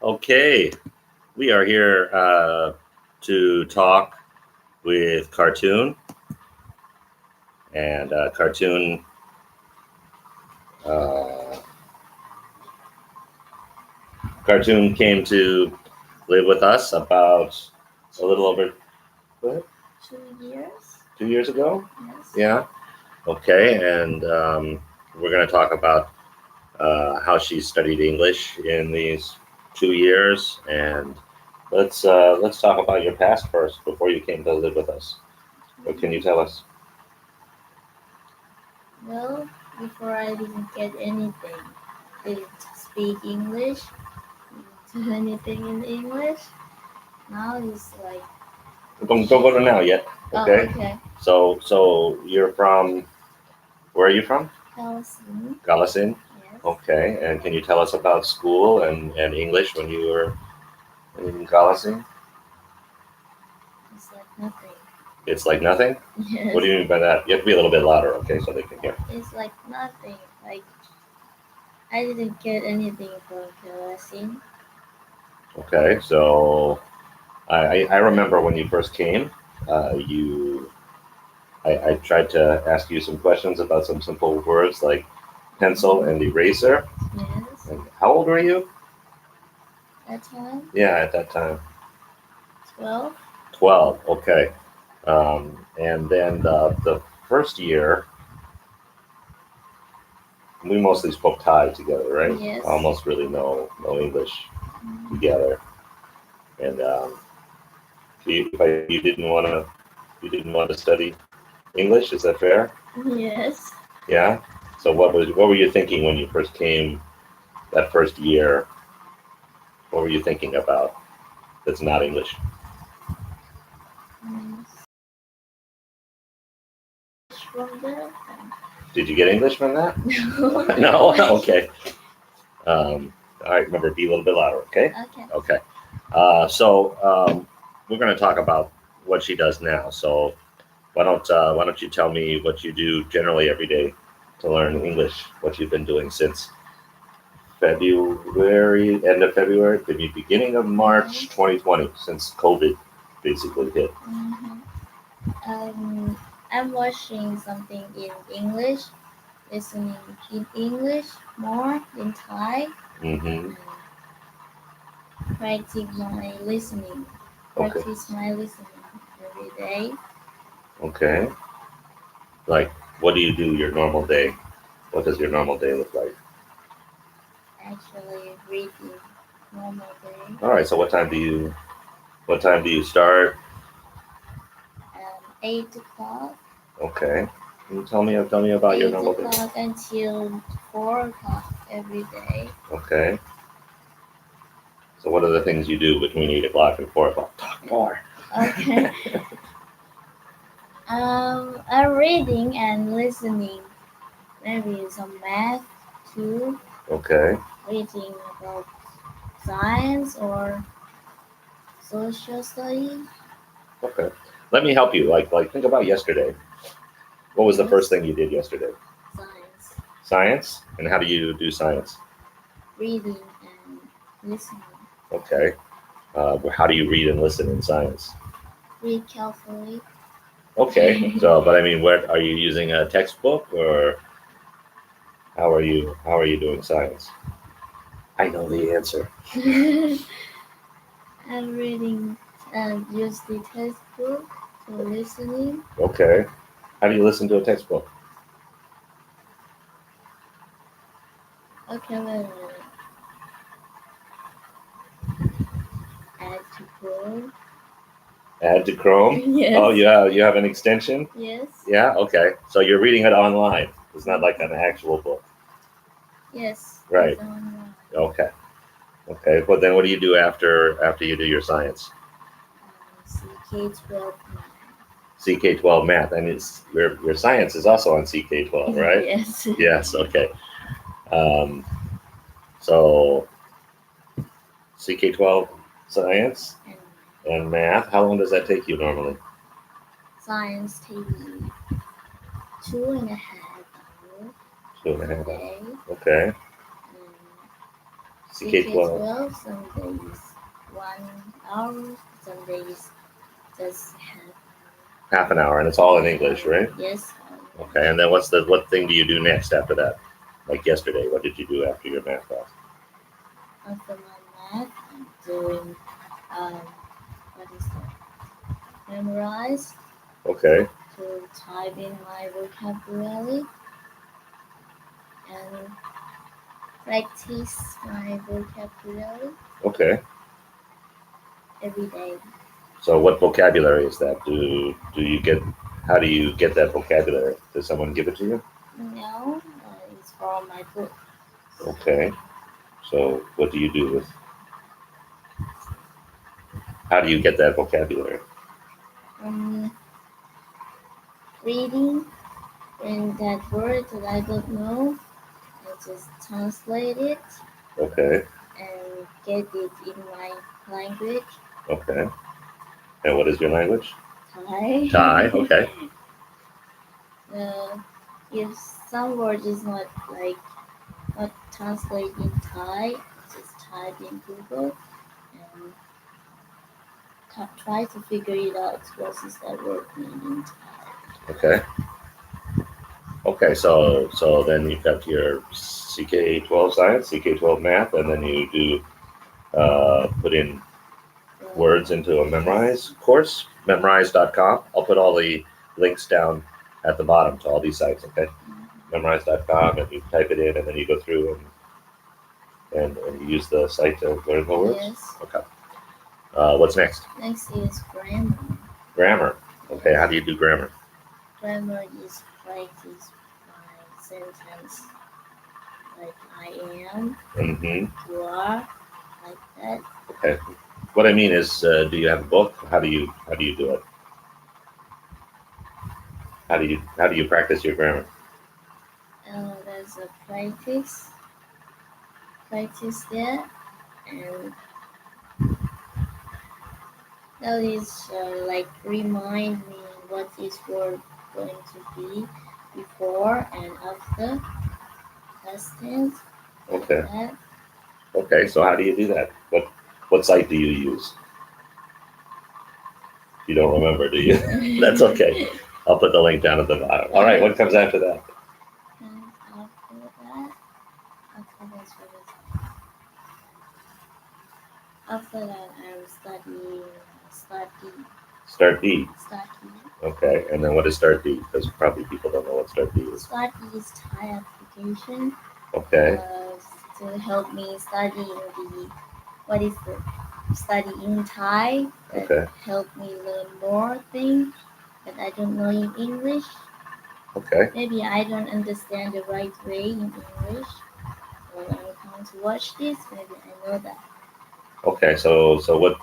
Okay, we are here to talk with Cartoon, and uh, Cartoon came to live with us about a little over what, 2 years. 2 years ago. Yes. Yeah. Okay, and we're going to talk about how she studied English in these 2 years, and let's talk about your past first before you came to live with us. What can you tell us? Well, before I didn't get anything, didn't speak English, didn't do anything in English. Now it's like. Don't go to now yet. Okay. Oh, okay. So you're from, where are you from? Helsinki. Galasin. Yes. Okay, and can you tell us about school and English when you were in Galasin? It's like nothing. It's like nothing? Yes. What do you mean by that? You have to be a little bit louder, okay, so they can hear. It's like nothing. Like I didn't get anything from Helsinki. Okay, so I remember when you first came, I tried to ask you some questions about some simple words like pencil and eraser. Yes. And how old were you? That time. Yeah, at that time. 12. 12, okay. And then the first year, we mostly spoke Thai together, right? Yes. Almost really no English together. And you didn't want to study English. Is that fair? Yes. Yeah. So what were you thinking when you first came that first year? What were you thinking about that's not English? From there. Did you get English from that? No. No. Okay. All right. Remember, be a little bit louder. Okay. Okay. Okay. So we're going to talk about what she does now. So why don't you tell me what you do generally every day to learn English? What you've been doing since February, end of February, the beginning of March 2020, since COVID basically hit. I'm watching something in English, listening in English more in Thai. Mm-hmm. Practice my listening. Practice my listening every day. Okay. Like, what do you do your normal day? What does your normal day look like? Actually, reading normal day. All right. So what time do you start? 8 o'clock. Okay. Can you tell me about your normal day? 8 o'clock until 4 o'clock every day. Okay. So what are the things you do between 8 o'clock and 4 o'clock? Talk more. Okay. I'm reading and listening. Maybe some math too. Okay. Reading about science or social studies. Okay. Let me help you. Like think about yesterday. What was the first thing you did yesterday? Science. Science? And how do you do science? Reading and listening. Okay. How do you read and listen in science? Read carefully. Okay. So, but I mean, what are you using a textbook or how are you doing science? I know the answer. I'm reading and use the textbook for listening. Okay. How do you listen to a textbook? Okay, wait a minute. Add to Chrome. Add to Chrome? Yes. Oh, you have an extension? Yes. Yeah, okay. So you're reading it online. It's not like an actual book. Yes. Right. It's online. Okay. Okay. But then what do you do after you do your science? CK12 math. CK12 math. And it's your science is also on CK12, right? Yes. Yes, okay. So CK12 science and math. How long does that take you normally? Science takes 2.5 hours. 2.5 hours. Okay. CK12. CK12, some days 1 hour, some days just Half an hour, and it's all in English, right? Yes. Okay, and then what thing do you do next after that? Like yesterday, what did you do after your math class? After my math, I'm doing what is that? Memorize Okay, to type in my vocabulary and practice my vocabulary okay. every day. So what vocabulary is that? Do you get? How do you get that vocabulary? Does someone give it to you? No, it's from my book. Okay. So what do you do with? How do you get that vocabulary? Um, Reading and that word that I don't know, I just translate it Okay. and get it in my language. Okay. And what is your language? Thai. Thai. Okay. If some word is not translate in Thai, just type in Google and try to figure it out what is that word mean in Thai. Okay. Okay. So then you've got your CK12 science, CK12 math, and then you do put in words into a memorize course, memorize.com. I'll put all the links down at the bottom to all these sites, okay? Memorize.com, and you type it in, and then you go through and you use the site to learn the words? Yes. Okay. What's next? Next is grammar. Grammar. Okay, how do you do grammar? Grammar is practice by sentence like I am, Mm-hmm. you are, like that. Okay. What I mean is, do you have a book? How do you do it? How do you practice your grammar? There's a practice there, and that is like remind me what this word going to be before and after past tense. Like Okay. that. Okay, so how do you do that? What site do you use? You don't remember, do you? That's okay. I'll put the link down at the bottom. All right, what comes after that? And after that, I'm studying Start Dee. Start Dee. Start Dee. Okay, and then what is Start Dee? Because probably people don't know what Start Dee is. Start Dee is Thai application. Okay. To help me study study in Thai. Okay. Help me learn more things that I don't know in English. Okay. Maybe I don't understand the right way in English. When I come to watch this, maybe I know that. Okay, so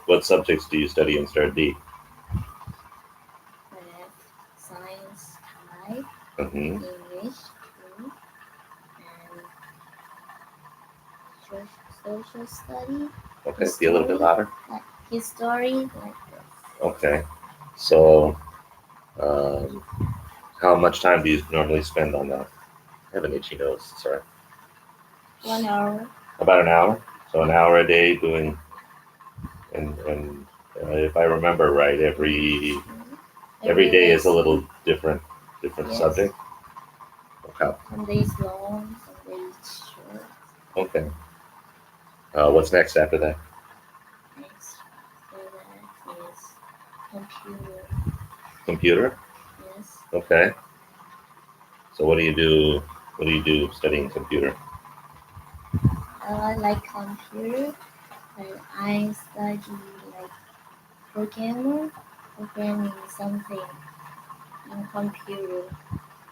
what subjects do you study in Start Dee? Math, science, Thai, Mm-hmm. English, too, and social study. Okay, be a little bit louder. Like history, like this. Okay, so how much time do you normally spend on that? I have an itchy nose. Sorry. 1 hour. About an hour. So an hour a day doing, and if I remember right, every day is a little different Yes. subject. Okay. Some days long, some days short. Okay. What's next after that? Next after that is computer. Computer. Yes. Okay. So what do you do? What do you do studying computer? I like computer. I study like programming something in computer.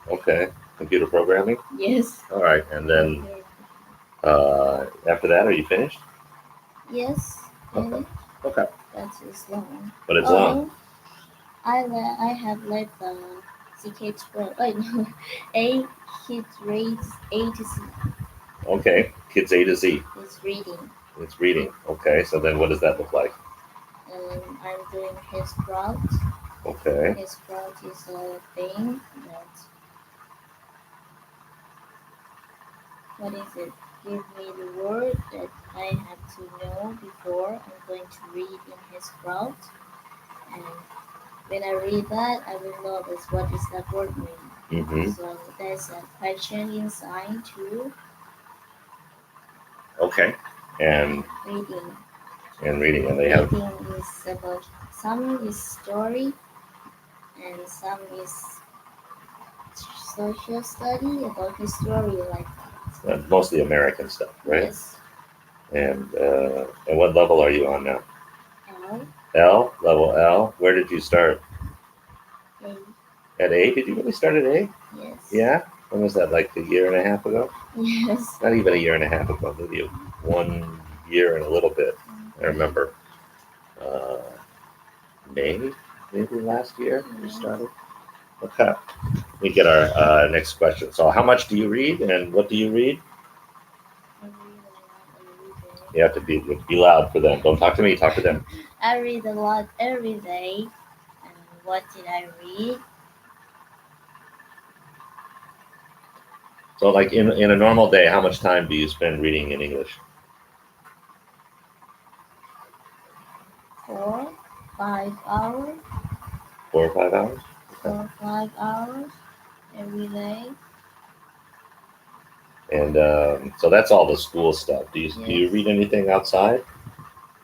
Okay. Computer programming. Yes. All right. And then after that, are you finished? Yes. Okay. Okay. That is long. But it's long. I have left the CK12. Oh no, A kids grades A to Z. Okay. Kids A to Z. It's reading. It's reading. Okay. So then, what does that look like? I'm doing Headsprout. Okay. Headsprout is a thing that. What is it? give me the word that I have to know before I'm going to read in Headsprout. And when I read that, I will notice what is that word mean. Mm-hmm. So there's a question inside too. Okay. And Reading. reading, and they have. Reading is about some is story and some is social study about history like that. Mostly American stuff, right? Yes. And what level are you on now? L. L, level L. Where did you start? A. At A? Did you really start at A? Yes. Yeah. When was that? Like a year and a half ago? Yes. Not even a year and a half ago. Maybe 1 year and a little bit. I remember. Uh, May, maybe last year we started. Okay. We get our next question. So, how much do you read, and what do you read? I read a lot every day. You have to be loud for them. Don't talk to me. Talk to them. I read a lot every day. And what did I read? So, like in a normal day, how much time do you spend reading in English? 4, 5 hours. 4 or 5 hours. 4 or 5 hours every day. And so that's all the school stuff. Do you Yes. read anything outside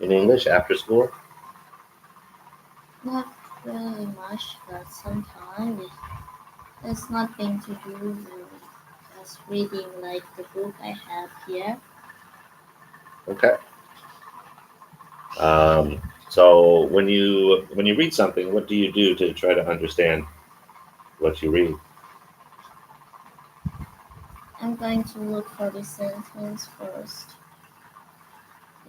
in English after school? Not really much, but sometimes there's nothing to do with just reading like the book I have here. Okay. So when you read something, what do you do to try to understand what you read? I'm going to look for the sentence first.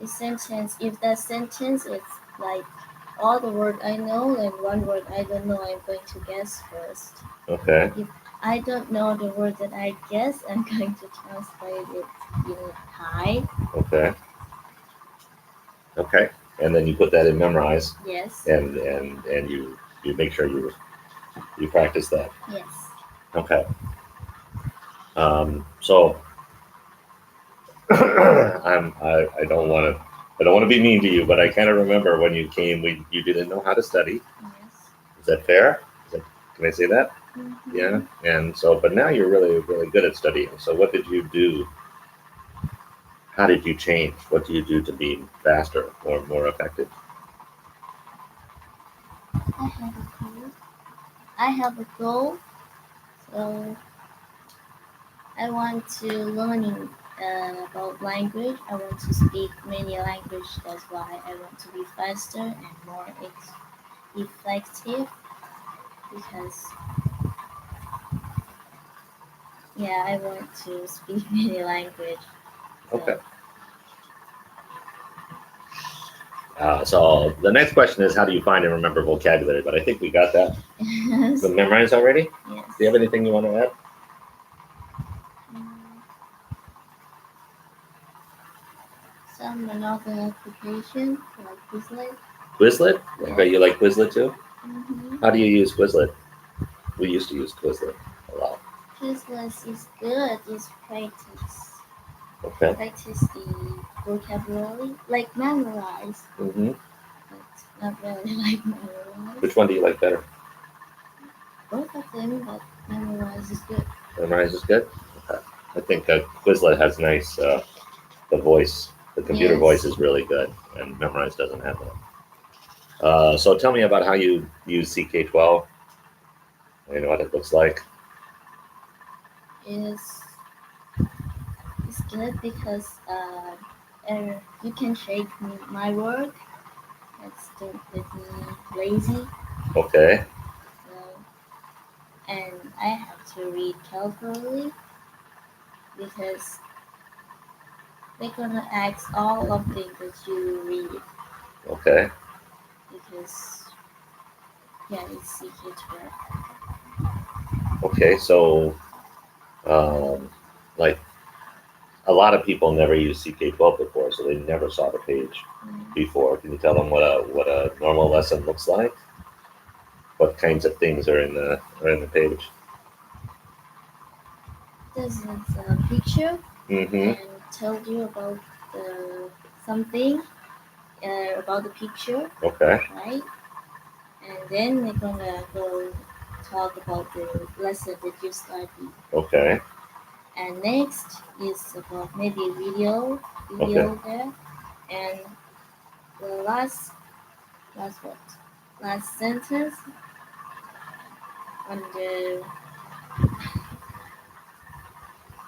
The sentence, if that sentence is like all the word I know and one word I don't know, I'm going to guess first. Okay. If I don't know the word that I guess, I'm going to translate it in Thai. Okay. Okay. And then you put that in memorize, Yes. and you make sure you practice that. Yes. Okay. So I don't want to be mean to you, but I kind of remember when you came, you didn't know how to study. Yes. Is that fair? Can I say that? Mm-hmm. Yeah. And so, but now you're really, really good at studying. So what did you do? How did you change? What do you do to be faster or more effective? I have a goal. I have a goal. So I want to learning about language. I want to speak many languages. That's why I want to be faster and more effective. Because yeah, I want to speak many languages. Okay. So the next question is, how do you find and remember vocabulary? But I think we got that. Yes. The memorize already? Yes. Do you have anything you want to add? Some another application like Quizlet. Quizlet? Yes. Okay, you like Quizlet too? Mm-hmm. How do you use Quizlet? We used to use Quizlet a lot. Quizlet is good. It's practice. Okay. Practice the vocabulary, like memorize, Mm-hmm. but not really like memorize. Which one do you like better? Both of them, but memorize is good. Memorize is good. Okay. I think Quizlet has nice. The voice, the computer Yes. voice is really good, and memorize doesn't have that. So tell me about how you use CK12. You know what it looks like. It's good because you can check my work. It's don't make me lazy. Okay. So, and I have to read carefully because they're gonna ask all of things that you read Okay. because yeah, it's secret work. Okay. So, like a lot of people never used CK12 before, so they never saw the page before. Can you tell them what a normal lesson looks like? What kinds of things are in the page? This is a picture Mm-hmm. and tell you about something about the picture, Okay. right? And then we're gonna go talk about the lesson that you studied. Okay. And next is about maybe video Okay. there. And the last what? Last sentence on the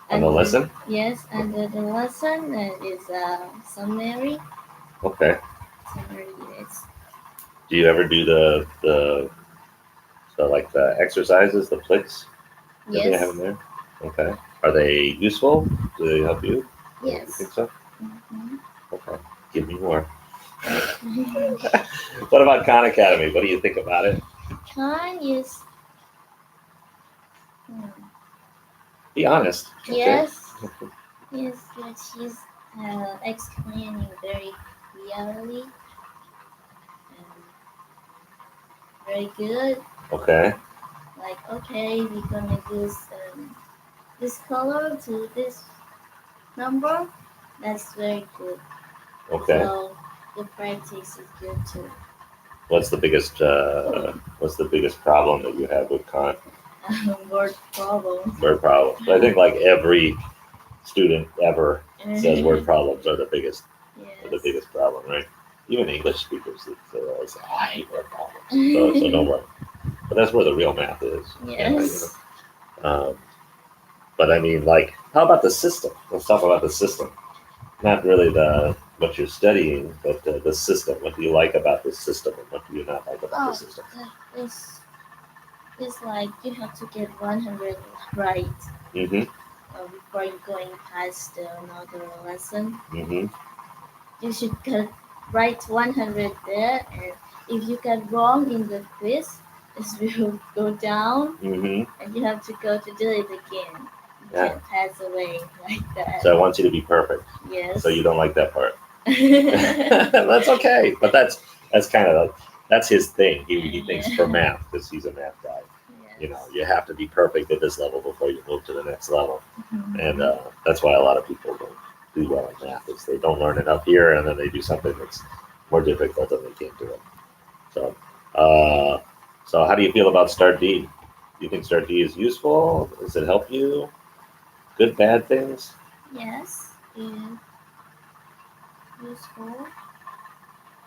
On the lesson? Yes, and the lesson is summary. Okay. Summary is Do you ever do the like the exercises, the flicks that they have in yes, there? Okay. Are they useful? Do they help you? You yes. think so? Mhm. Okay. Give me more. What about Khan Academy? What do you think about it? Khan is hmm, Be honest. Okay. yes, yes, good. She's explaining very clearly and very good. Okay. Like okay, we're gonna use this color to this number. That's very good. Okay. So the practice is good too. What's the biggest problem that you have with Khan? Word problems. Word problems. I think like every student ever says word problems are the biggest Yes. problem, right? Even English speakers, they always say, oh, I hate word problems. So don't worry. But that's where the real math is. Yes. But I mean, like, how about the system? Let's talk about the system. Not really what you're studying, but the system. What do you like about the system, and what do you not like about the system? It's like you have to get 100 right Mm-hmm. before you going past another lesson. Mm-hmm. You should get right 100 there, and if you get wrong in the quiz, it will go down, Mm-hmm. and you have to go to do it again. You Yeah. can't pass away like that. So I want you to be perfect. Yes. So you don't like that part. That's okay. But that's kind of that's his thing. He thinks for math because he's a math guy. Yes. You know, you have to be perfect at this level before you move to the next level, Mhm. and that's why a lot of people don't do well in math. Is they don't learn enough here, and then they do something that's more difficult and they can't do it. So, so how do you feel about Start Dee? Do you think Start Dee is useful? Does it help you? Good, bad things? Yes, it's useful,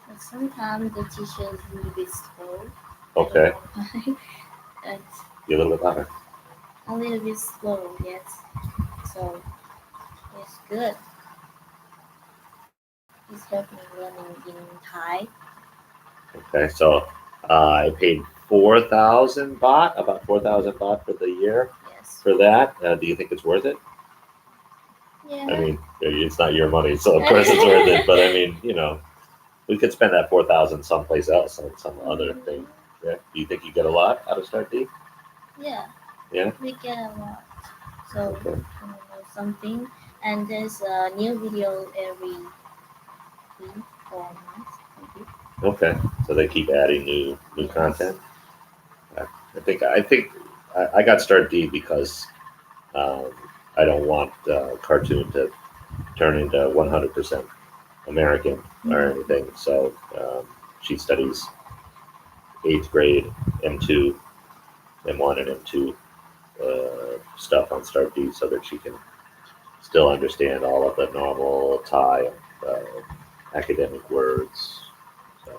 but sometimes the teacher is a little bit slow. Okay. I don't know why. Be a little bit louder. A little bit slow, yes. So it's good. It's helping learning in Thai. Okay, so I paid 4,000 baht, about 4,000 baht for the year Yes. for that. Do you think it's worth it? Yeah. I mean, it's not your money, so of course it's worth it. But I mean, you know, we could spend that 4,000 someplace else on some other thing. Yeah. Do you think you get a lot out of Start Dee? Yeah. Yeah. We get a lot. So Okay. know something, and there's a new video every week or month, maybe. Okay. So they keep adding new Yes. content. I got Start Dee because um, I don't want cartoon to turn into 100% American or anything. So she studies 8th grade M2, M1, and M2 stuff on Start Dee so that she can still understand all of the normal Thai uh, academic words. So,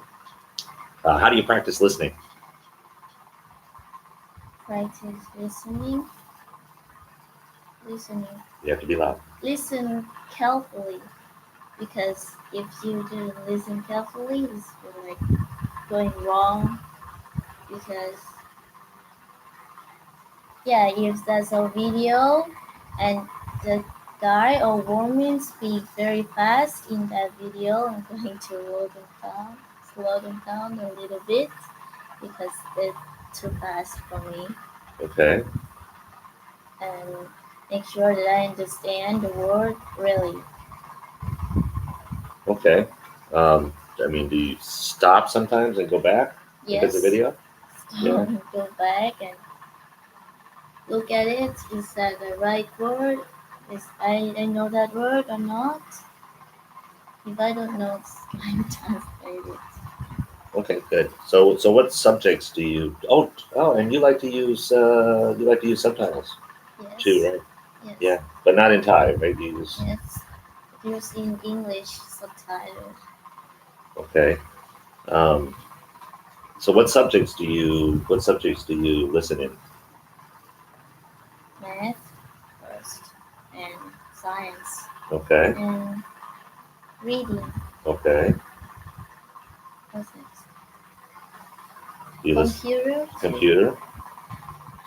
how do you practice listening? Practice listening. Listening. You have to be loud. Listen carefully, because if you didn't listen carefully, it's like going wrong. Because yeah, if there's a video and the guy or woman speak very fast in that video, I'm going to slow them down a little bit because it's too fast for me, Okay. and make sure that I understand the word really. Okay. I mean, do you stop sometimes and go back if it's a Yes. video? Yeah. Go back and look at it. Is that the right word? Is I know that word or not? If I don't know, I will translate it. Okay, good. So what subjects do you? And you like to use subtitles too, Yes. right? Yes. Yeah, but not in Thai, right? You use Yes. Use in English subtitle. okay. Um, so what subjects do you listen in? Math first and science Okay, and reading. okay. What's next? You listen Computer too. computer.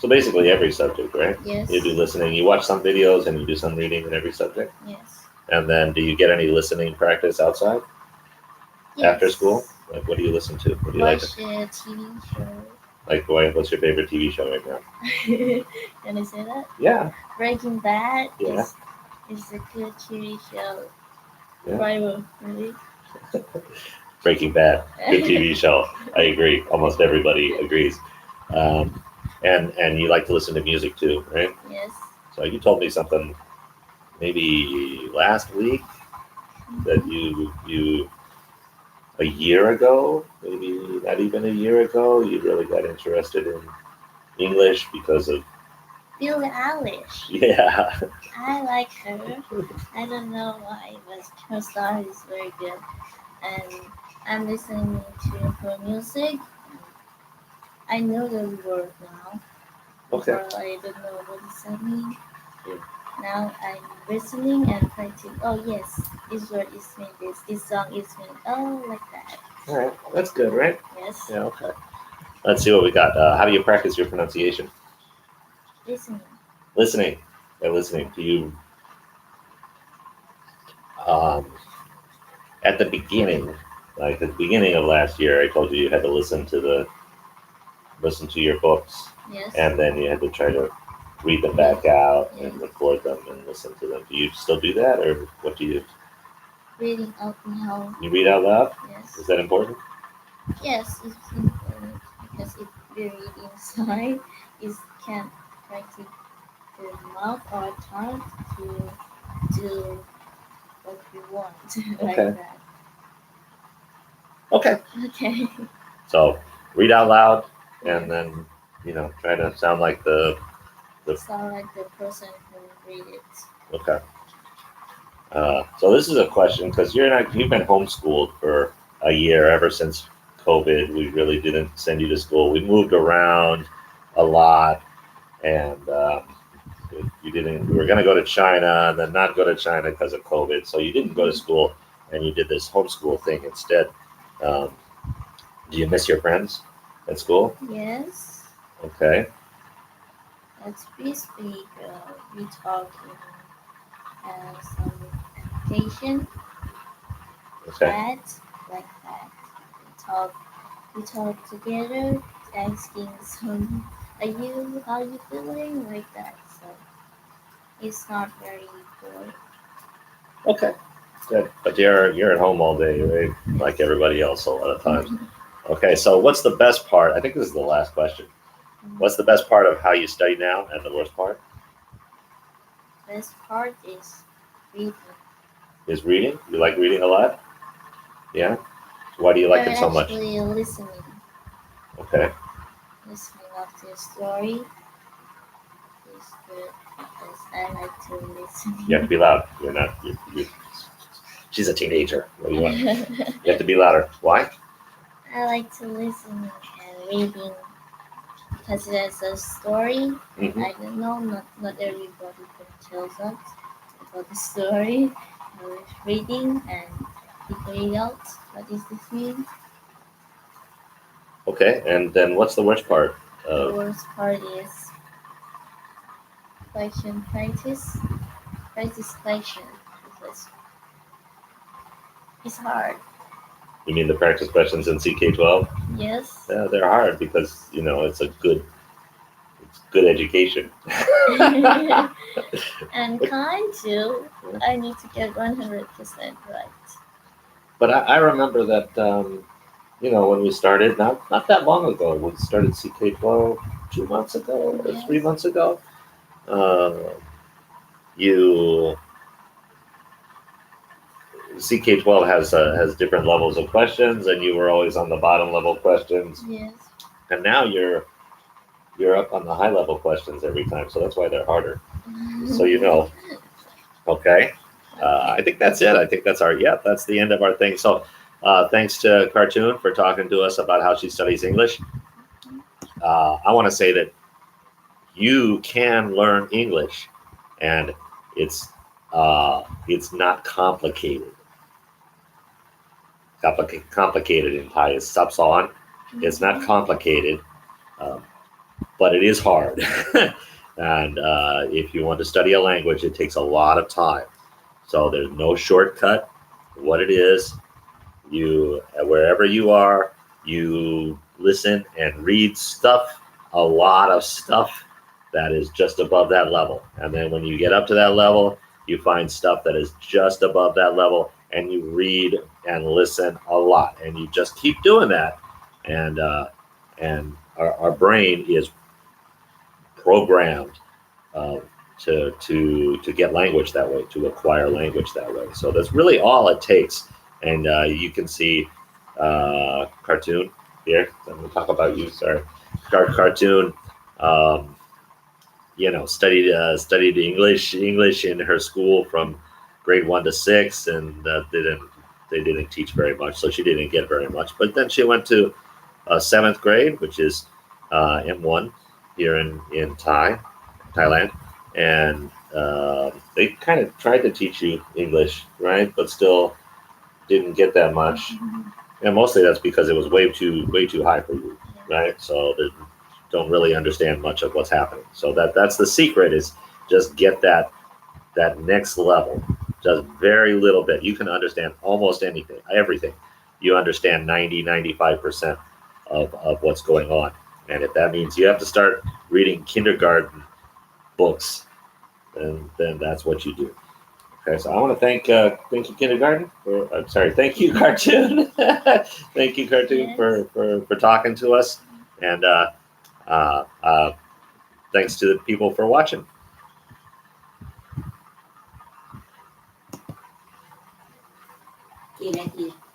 So basically every subject, right? Yes. You do listening. You watch some videos and you do some reading in every subject. Yes. And then do you get any listening practice outside after school? Yes. Like what do you listen to? What do you like? Watch a TV show. Like what's your favorite TV show right now? Can I say that? Yeah. Breaking Bad Yeah. is a good TV show. Yeah. Rival, really? Breaking Bad, good TV show. I agree. Almost everybody agrees. Um, and you like to listen to music too, right? Yes. So you told me something maybe last week that you a year ago, maybe not even a year ago, you really got interested in English because of Billie Eilish. yeah. I like her. I don't know why, but her style is very good. And I'm listening to her music. I know the word now. Okay. Before I don't know what does that mean. Yeah. Now I'm listening and practicing. Oh yes, this word is mean this. This song is mean oh like that. All right. That's good, right? Yes. Yeah. Okay. Let's see what we got. How do you practice your pronunciation? Listening. Listening. By listening, do you um, at the beginning, like at the beginning of last year, I told you you had to listen to your books, Yes. and then you had to try to read them back out Yeah. and record them and listen to them. Do you still do that, or what do you? Reading out loud. You read out loud? Yes. Is that important? Yes, it's important because if we read inside, it can practice the mouth or tongue to do what we want like Okay. that. Okay. Okay. So read out loud, Yes. and then try to sound like the Sound like the person who read it. okay. So this is a question because you've been homeschooled for a year ever since COVID. We really didn't send you to school. We moved around a lot, and you didn't. We were going to go to China and then not go to China because of COVID. So you didn't go to school, and you did this homeschool thing instead. Um, do you miss your friends at school? Yes. Okay. As we speak, we talk in some application Okay. chat like that. We talk together, asking some, how you feeling like that. So it's not very bored. Okay. Good. But you're at home all day, right? Like everybody else a lot of times. Okay. So what's the best part? I think this is the last question. What's the best part of how you study now, and the worst part Best part is reading. is reading. You like reading a lot? Yeah. Why do you like it so much? Actually listening. Okay. Listening of the story is good because I like to listen. You have to be loud. You're not. She's a teenager. What do you want? You have to be louder. Why? I like to listen and reading because there's a story. Mm-hmm. I don't know, not everybody can tell us about the story. I was reading and figuring out what does this mean. Okay. And then what's the worst part? The worst part is question practice. Practice question because it's hard. You mean the practice questions in CK12? Yes. Yeah, they're hard because it's good education. And kind to, I need to get 100% right. But I remember that when we started, not that long ago, we started CK12 2 months ago or Yes. 3 months ago. Uh, you CK12 has different levels of questions, and you were always on the bottom level questions, Yes. and now you're up on the high level questions every time. So that's why they're harder. So you know. Okay. I think that's it. I think that's that's the end of our thing. So thanks to Cartoon for talking to us about how she studies English. I want to say that you can learn English, and it's not complicated. Complicated in Thai is subson. It's not complicated, um, but it is hard. And if you want to study a language, it takes a lot of time. So there's no shortcut. What it is, you wherever you are, you listen and read stuff, a lot of stuff that is just above that level. And then when you get up to that level, you find stuff that is just above that level, and you read and listen a lot, and you just keep doing that. And our brain is programmed uh, to get language that way, to acquire language that way. So that's really all it takes. And you can see Cartoon here. I'm going to talk about you. Sorry, Cartoon. Um, studied English in her school from grade 1 to 6, and they didn't teach very much, so she didn't get very much. But then she went to 7th grade, which is M1 here in Thailand, and they kind of tried to teach you English, right? But still didn't get that much, and mostly that's because it was way too high for you, right? So they don't really understand much of what's happening. So that's the secret, is just get that next level, just very little bit. You can understand almost anything, everything. You understand 95% of what's going on. And if that means you have to start reading kindergarten books, then that's what you do. Okay, so I want to thank you kindergarten for I'm sorry, thank you Cartoon, thank you Cartoon Yes. for talking to us, and uh, uh, thanks to the people for watching. กี่นาที